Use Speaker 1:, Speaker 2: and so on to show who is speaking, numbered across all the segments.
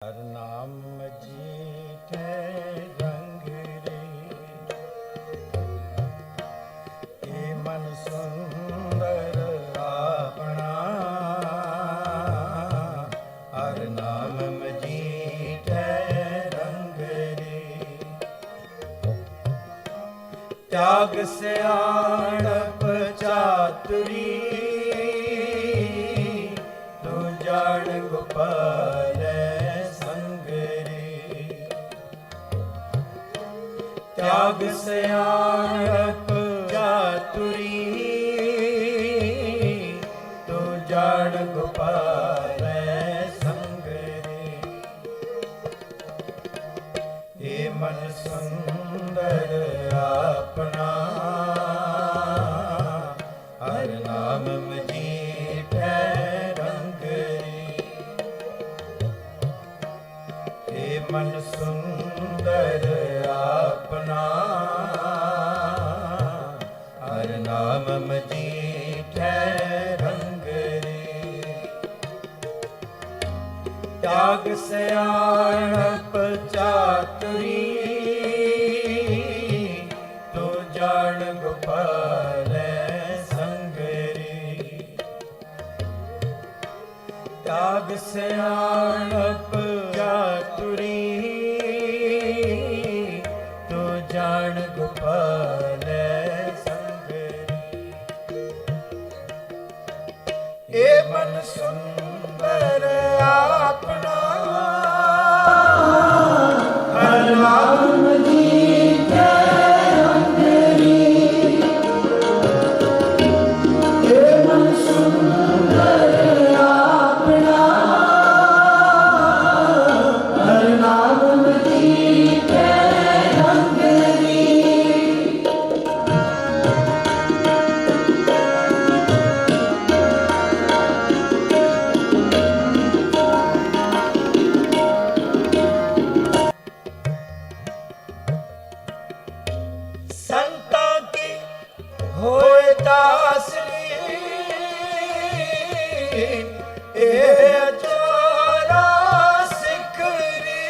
Speaker 1: हर नाम जीठे रंग रे, ये मन सुंदर अपना। हर नाम जीठे रंग रे, त्याग सियाणप चातुरी, तू जान गोपाल त्याग सियाणप चातुरी, तू जान गोपाल संग रे। ये मन सुंदर अपना, हर नाम जीठे रंग रे। ये मन सुंदर अपना, हर नाम जीठे रंग रे। त्याग सियाणप चातुरी, तू जान गोपाल संग रे। त्याग सियाणप चातुरी, जान गोपाल संग रे। ये मन सुंदर अपना, हर नाम जीठे रंग रे। ये मन सुंदर अपना, हर नाम जीठे रंग रे। संतां की होए दासरी, ए अचारा सिखरी।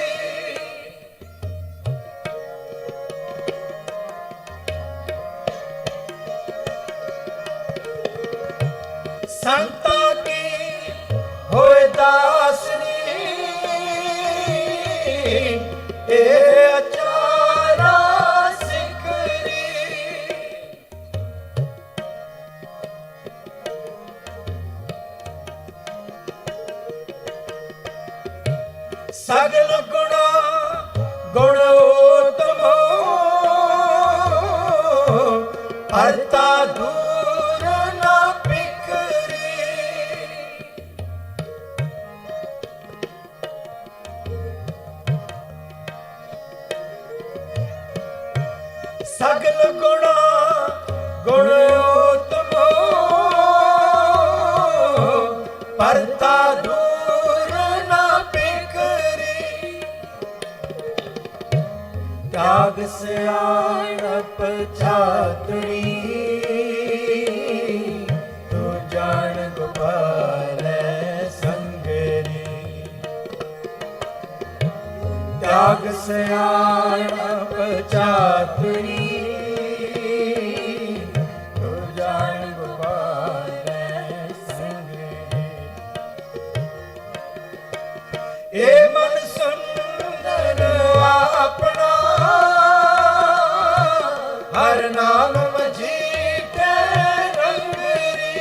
Speaker 1: संतां की होए दासरी, ए अचारा सिखरी। सगल गुणा गुण उत्तम, हरता दूर ना बिखरी। सगल गुणा गुण उत्तम, हरता दूर ना बिखरी। त्याग सियाणप चातुरी, तू जान गोपाल संग रे। त्याग सियाणप चातुरी, तू जान गोपाल संग रे। ये मन सुंदर अपना, हर नाम जीठे रंग रे।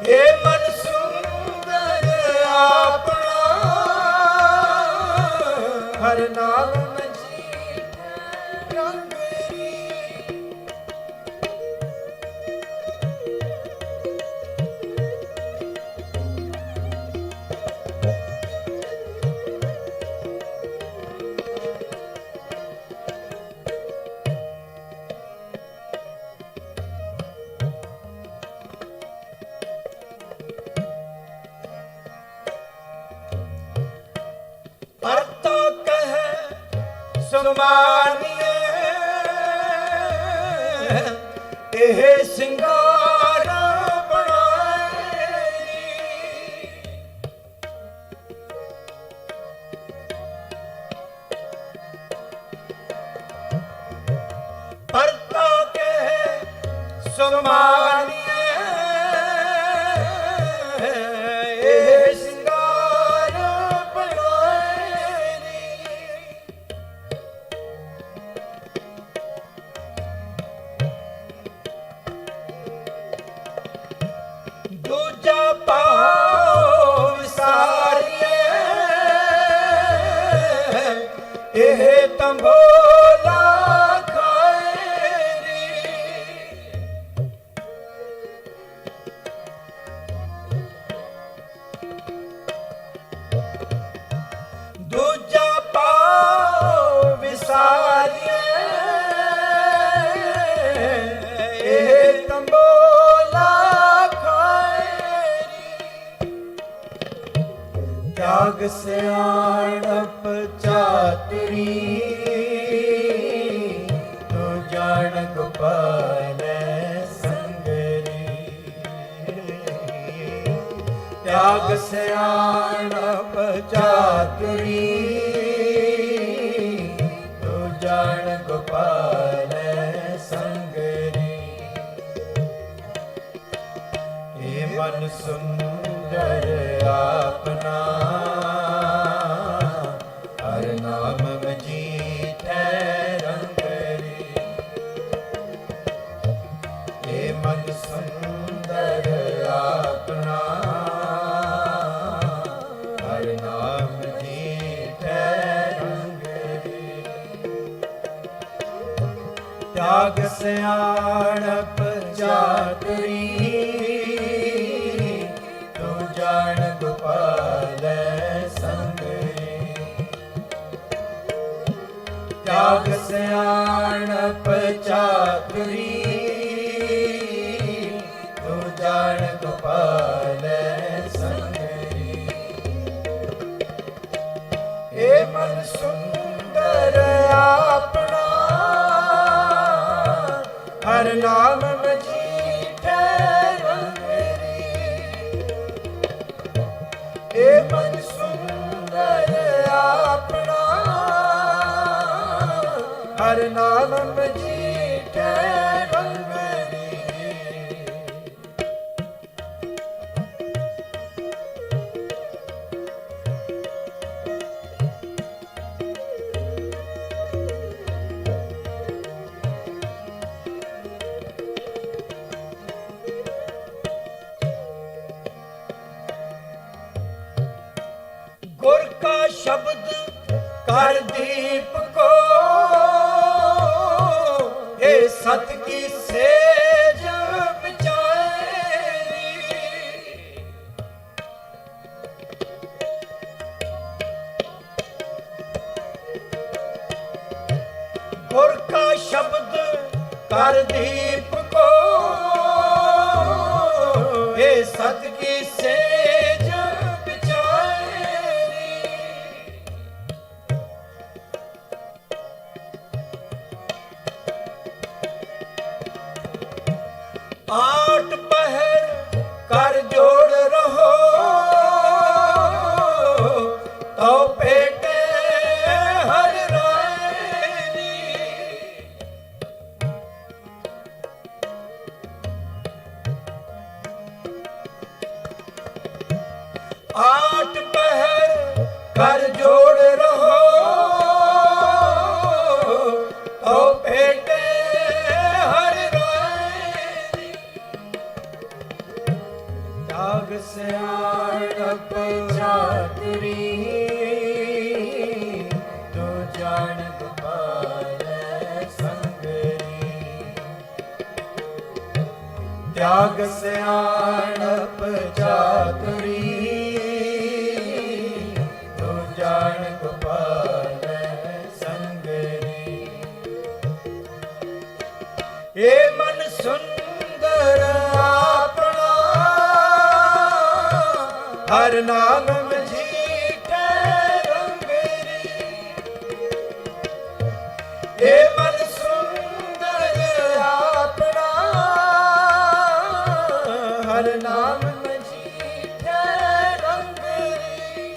Speaker 1: ये मन सुंदर अपना, हर नाम जीठे रंग रे। पर तो कह सुमानिए, ਇਹ ਸਿੰਗਾਰ ਬਣਾਏ। ਸੁਮਾਨੀਏ ਇਹ ਸਿੰਗਾਰ ਬਣਾਏ ਦੂਜਾ ਪਾਉ ਵਿਸਾਰੀਏ ਇਹ ਤੰਬੋਲਾ ਦੂਜਾ ਪਾਉ ਵਿਸਾਰੀਏ ਇਹ ਤੰਬੋਲਾ ਖਾਏਰੀ ਤਿਆਗ ਸਿਆਣਪ ਚਾਤੁਰੀ ਤੂੰ ਜਾਣ ਗੋਪਾਲ ਸੰਗਰੀ ਤਿਆਗ ਸਿਆਣਪ ਚਾਤੁਰੀ ਤੂੰ ਜਾਣ ਗੋਪਾਲ ਸੰਗਰੀ ਇਹ ਮਨ ਸੁੰਦਰ ਆਪਨਾ ਹਰ ਨਾਮ ਮਜੀਠੈ ਰੰਗਰੀ ਇਹ ਮਨ ਸੁੰਦਰ ਆਪਨਾ ਤਿਆਗ ਸਿਆਣਪ ਚਾਤੁਰੀ ਤੂੰ ਜਾਣ ਗੋਪਾਲ ਸੰਗਰੀ ਤਿਆਗ ਸਿਆਣਪ ਚਾਤੁਰੀ ਤੂੰ ਜਾਣ ਗੋਪਾਲ ਸੰਗਰੀ ਇਹ ਮਨ ਸੁੰਦਰ ਆਪਣਾ ਹਰ ਨਾਮ ਮਜੀਠੈ ਰੰਗਰੀ ਇਹ ਮਨ ਸੁੰਦਰ ਆਪਣਾ ਹਰ ਨਾਮ ਮਜੀਠੈ ਰੰਗਰੀ गुर का शब्द कर दीप को हे सत की सेज बिचारी गुर का शब्द कर दीप को हे सत की सेज आठ पहर कर जोड़ रहो तो पेटे हर रायरी आठ पहर कर जोड़ रहो तो पेटे त्याग सियाणप चातुरी तू जान गोपाल संगरी त्याग सियाणप चातुरी तू जान गोपाल संगरी ये मन सुंदर आपना हर नाम मजीठै रंगरी ये मन सुंदर आपना हर नाम मजीठै रंगरी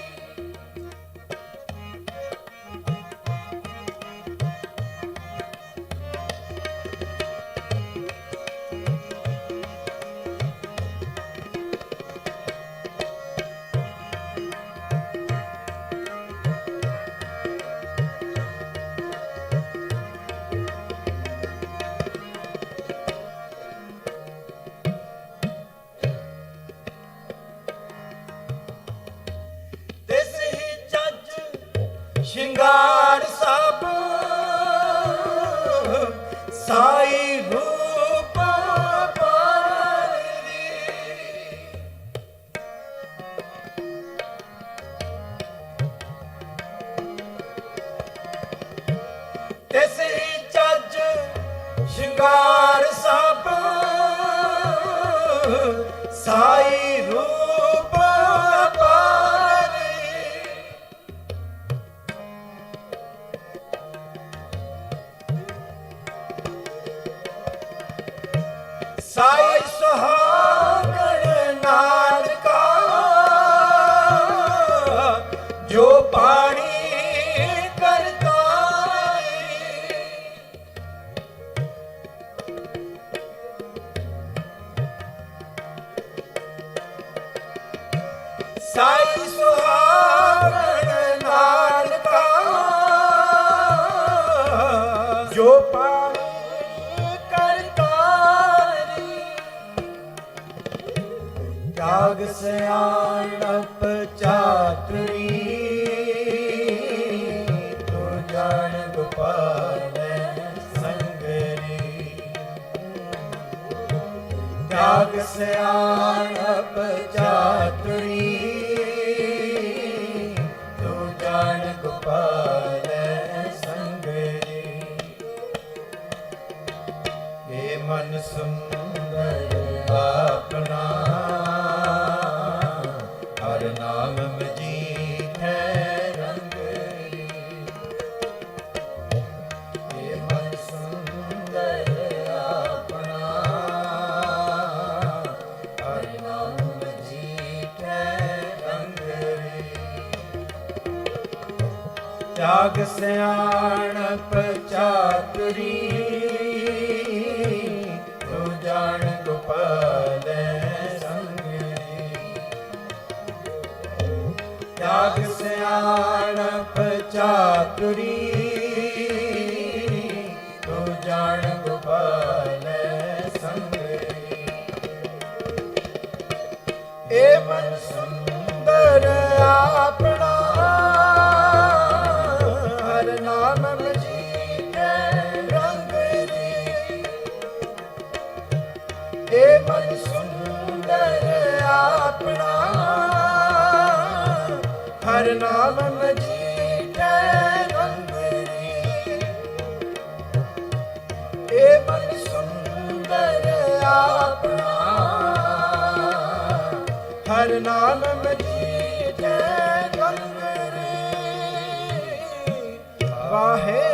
Speaker 1: ਸ਼ਿੰਗਾਰ ਸਭ ਸਾਈ ਰੂਪ ਪਾਰਦੀ। ਤਿਸ ਹੀ ਚੱਜ ਸ਼ਿੰਗਾਰ ਸਭ ਸਾਈ ਰੂਪ ਪਾਰਦੀ। ਸਾਈ ਸੁਹਾਗਣ ਨਾਲ ਕਾ ਜੋ ਪਾਣੀ ਕਰਤਾਈ। ਸਾਈ ਸੁਹਾਗਣ ਨਾਲ ਕਾ ਜੋ ਪਾਣੀ ਤਿਆਗ ਸਿਆਣਪ ਚਾਤੁਰੀ ਤੂੰ ਜਾਣ ਗੋਪਾਲ ਸੰਗਰੀ। ਤਿਆਗ ਸਿਆਣਪ ਚਾਤੁਰੀ ਤੂੰ ਜਾਣ ਗੋਪਾਲ ਸੰਗਰੀ। ਏ ਮਨ ਸੁੰਦਰ ਆਪਣਾ ਹਰ ਨਾਮ ਮਜੀਠੈ ਰੰਗਰੀ। ਏ ਮਨ ਸੁੰਦਰ ਆਪਣਾ ਹਰ ਨਾਮ ਮਜੀਠੈ ਰੰਗਰੀ। ਤਿਆਗ ਸਿਆਣਪ ਚਾਤੁਰੀ ਤੂੰ ਜਾਣ ਗੋਪਾਲ ਸੰਗਰੀ। ਤਿਆਗ ਸਿਆਣਪ ਚਾਤੁਰੀ ਤੂੰ ਜਾਣ ਗੋਪਾਲ ਸੰਗਰੀ। ਏ ਮਨ ਸੁੰਦਰ ਆਪਣਾ ਹਰ ਨਾਮ ਮਜੀਠੈ ਰੰਗਰੀ। ਏ ਮਨ ਸੁੰਦਰ ਆਪਣਾ ਹਰ ਨਾਮ ਮਜੀਠੈ ਰੰਗਰੀ। ਏ ਮਨ ਸੁੰਦਰ ਆਪਣਾ ਹਰ ਨਾਮ ਮਜੀਠੈ ਰੰਗਰੀ। ਵਾਹਿ